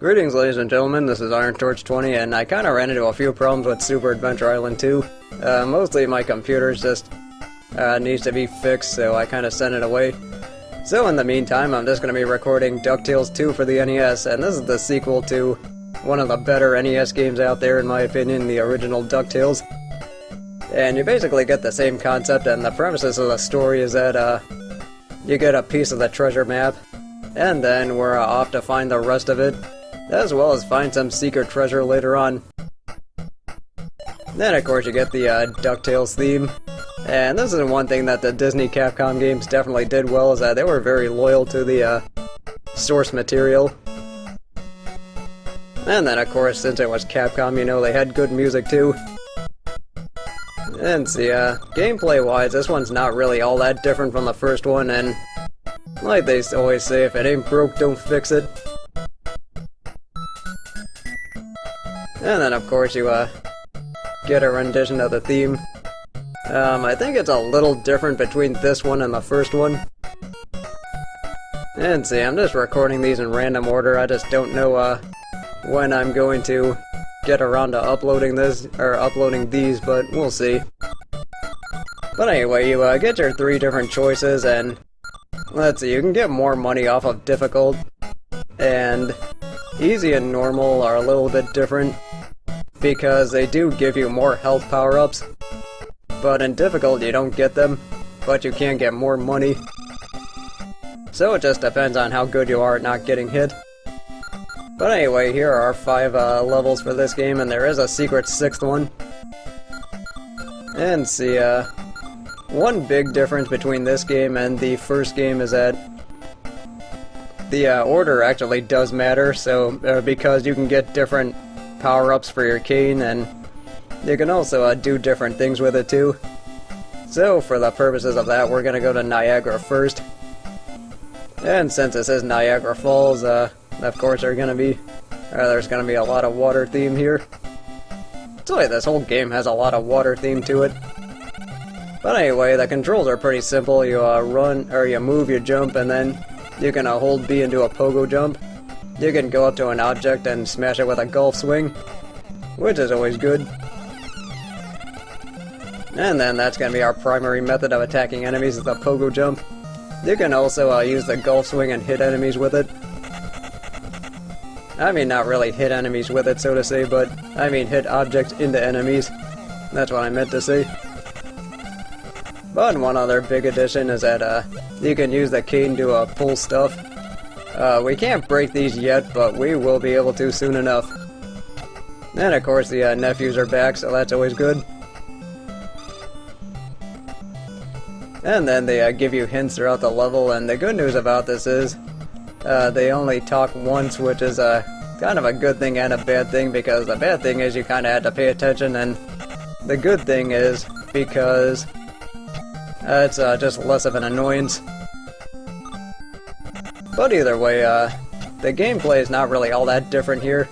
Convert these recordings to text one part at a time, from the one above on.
Greetings, ladies and gentlemen, this is Iron Torch 20, and I kinda ran into a few problems with Super Adventure Island 2. Mostly my computer's just needs to be fixed, so I kinda sent it away. So in the meantime, I'm just gonna be recording DuckTales 2 for the NES, and this is the sequel to one of the better NES games out there, in my opinion, the original DuckTales. And you basically get the same concept, and the premises of the story is that, you get a piece of the treasure map, and then we're off to find the rest of it, as well as find some secret treasure later on. Then, of course, you get the DuckTales theme. And this is one thing that the Disney Capcom games definitely did well, is that they were very loyal to the source material. And then, of course, since it was Capcom, you know, they had good music too. And see, gameplay-wise, this one's not really all that different from the first one, and like they always say, if it ain't broke, don't fix it. And then, of course, you get a rendition of the theme. I think it's a little different between this one and the first one. And see, I'm just recording these in random order. I just don't know when I'm going to get around to uploading this, or uploading these, but we'll see. But anyway, you get your 3 different choices, and let's see, you can get more money off of difficult, and easy and normal are a little bit different, because they do give you more health power-ups, but in difficult you don't get them, but you can get more money. So it just depends on how good you are at not getting hit. But anyway, here are 5 levels for this game, and there is a secret 6th one. And see, one big difference between this game and the first game is that the order actually does matter, so because you can get different power-ups for your cane, and you can also do different things with it too. So for the purposes of that, we're gonna go to Niagara first. And since this is Niagara Falls, of course there's gonna be a lot of water theme here. It's like this whole game has a lot of water theme to it. But anyway, the controls are pretty simple. You run, or you move, you jump, and then you can hold B and do a pogo jump. You can go up to an object and smash it with a golf swing, which is always good. And then that's going to be our primary method of attacking enemies, is the pogo jump. You can also use the golf swing and hit enemies with it. I mean, not really hit enemies with it, so to say, but I mean hit objects into enemies. That's what I meant to say. But one other big addition is that you can use the cane to pull stuff. We can't break these yet, but we will be able to soon enough. And of course the nephews are back, so that's always good. And then they give you hints throughout the level, and the good news about this is they only talk once, which is kind of a good thing and a bad thing, because the bad thing is you kind of had to pay attention, and the good thing is because it's just less of an annoyance. But either way, the gameplay is not really all that different here.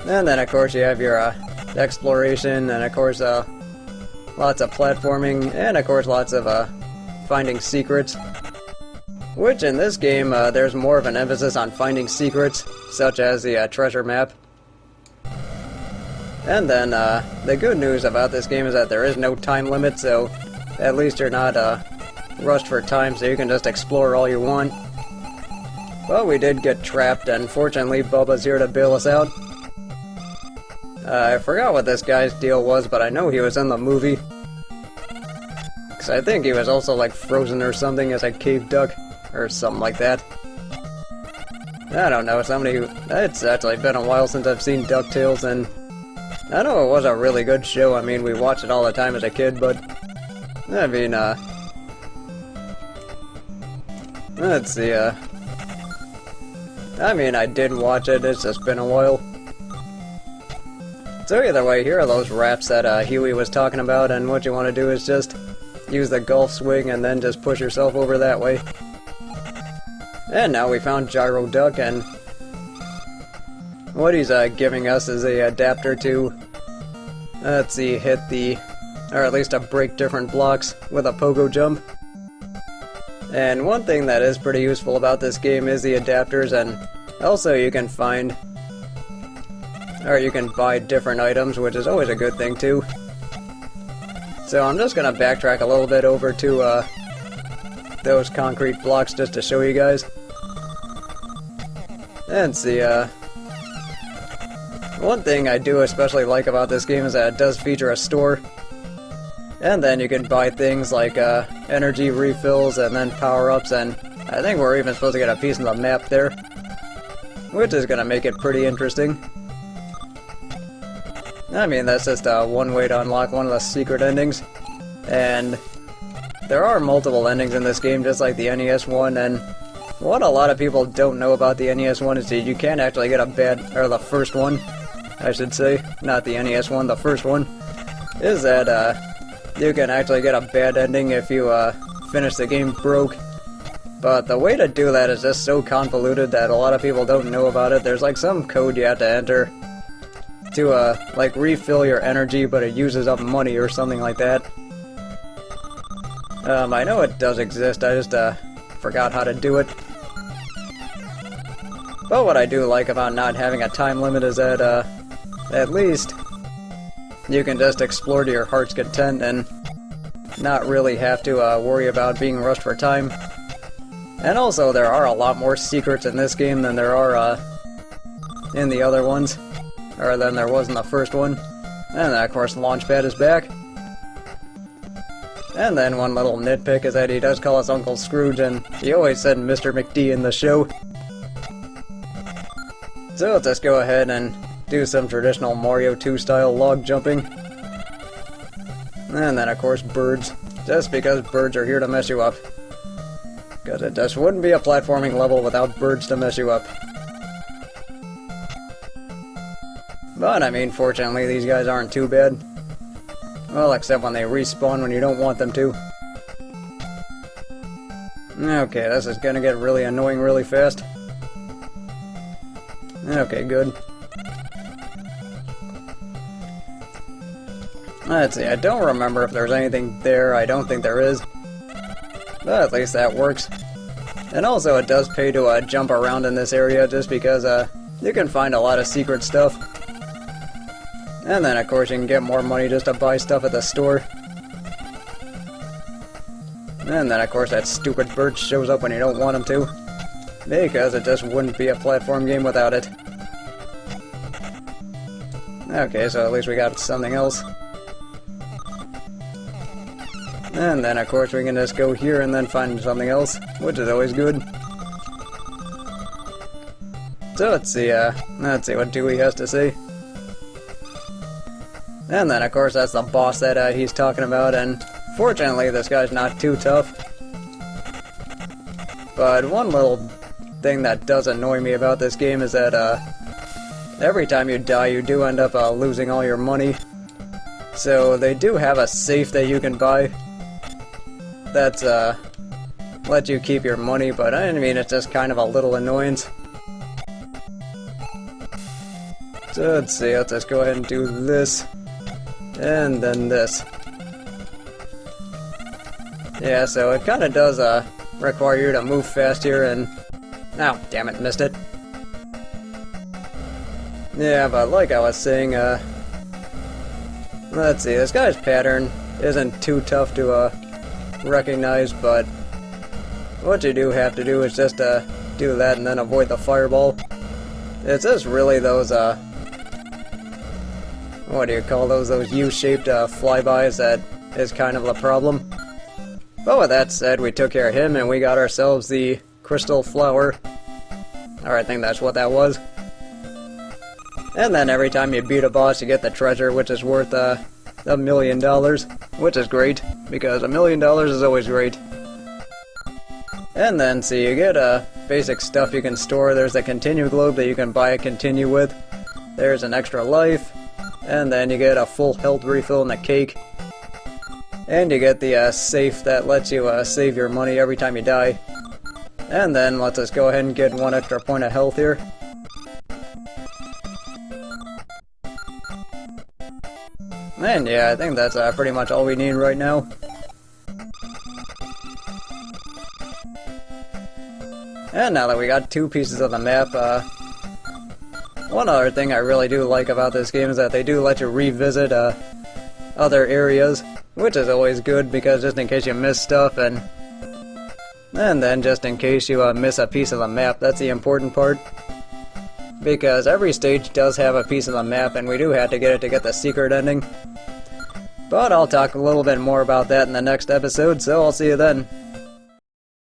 And then of course you have your exploration, and of course lots of platforming, and of course lots of finding secrets. Which in this game, there's more of an emphasis on finding secrets, such as the treasure map. And then the good news about this game is that there is no time limit, so at least you're not rushed for time, so you can just explore all you want. But we did get trapped, and fortunately Bubba's here to bail us out. I forgot what this guy's deal was, but I know he was in the movie. Because I think he was also like frozen or something as a cave duck, or something like that. I don't know, it's actually been a while since I've seen DuckTales, and I know it was a really good show. I mean, we watched it all the time as a kid, but I mean, let's see, I mean, I did watch it, it's just been a while. So either way, here are those wraps that Huey was talking about, and what you want to do is just use the golf swing and then just push yourself over that way. And now we found Gyro Duck, and what he's giving us is a adapter to, let's see, hit the, or at least to break different blocks with a pogo jump. And one thing that is pretty useful about this game is the adapters, and Also, you can find, or you can buy different items, which is always a good thing too. So I'm just gonna backtrack a little bit over to those concrete blocks just to show you guys. And see, one thing I do especially like about this game is that it does feature a store. And then you can buy things like energy refills and then power-ups, and I think we're even supposed to get a piece of the map there, which is gonna make it pretty interesting. I mean, that's just one way to unlock one of the secret endings, and there are multiple endings in this game, just like the NES one, and what a lot of people don't know about the NES one is that you can actually get a bad, or the first one, I should say, not the NES one, the first one, is that you can actually get a bad ending if you finish the game broke. But the way to do that is just so convoluted that a lot of people don't know about it. There's like some code you have to enter to like refill your energy, but it uses up money or something like that. I know it does exist, I just forgot how to do it. But what I do like about not having a time limit is that at least you can just explore to your heart's content and not really have to worry about being rushed for time. And also, there are a lot more secrets in this game than there are in the other ones, or than there was in the first one. And then, of course, Launchpad is back. And then one little nitpick is that he does call us Uncle Scrooge, and he always said Mr. McD in the show. So let's just go ahead and do some traditional Mario 2 style log jumping. And then, of course, birds. Just because birds are here to mess you up. Because it just wouldn't be a platforming level without birds to mess you up. But, I mean, fortunately, these guys aren't too bad. Well, except when they respawn when you don't want them to. Okay, this is gonna get really annoying really fast. Okay, good. Let's see, I don't remember if there's anything there. I don't think there is. But at least that works. And also it does pay to jump around in this area just because you can find a lot of secret stuff. And then of course you can get more money just to buy stuff at the store. And then of course that stupid bird shows up when you don't want him to. Because it just wouldn't be a platform game without it. Okay, so at least we got something else. And then, of course, we can just go here and then find something else, which is always good. So let's see what Dewey has to say. And then, of course, that's the boss that he's talking about, and fortunately, this guy's not too tough. But one little thing that does annoy me about this game is that every time you die, you do end up losing all your money. So they do have a safe that you can buy that's let you keep your money, but I mean it's just kind of a little annoyance. So let's see, let's just go ahead and do this, and then this. Yeah, so it kind of does require you to move fast here, and oh, damn it, missed it. Yeah, but like I was saying, let's see, this guy's pattern isn't too tough to recognize, but what you do have to do is just do that and then avoid the fireball. It's just really those what do you call those U-shaped flybys that is kind of the problem. But with that said, we took care of him and we got ourselves the crystal flower, or I think that's what that was. And then every time you beat a boss you get the treasure, which is worth $1 million, which is great, because $1 million is always great. And then, so you get basic stuff you can store. There's a continue globe that you can buy a continue with. There's an extra life, and then you get a full health refill and a cake. And you get the safe that lets you save your money every time you die. And then let's just go ahead and get 1 extra point of health here. And yeah, I think that's pretty much all we need right now. And now that we got 2 pieces of the map, One other thing I really do like about this game is that they do let you revisit other areas, which is always good because just in case you miss stuff and then just in case you miss a piece of the map, that's the important part. Because every stage does have a piece of the map and we do have to get it to get the secret ending. But I'll talk a little bit more about that in the next episode, so I'll see you then.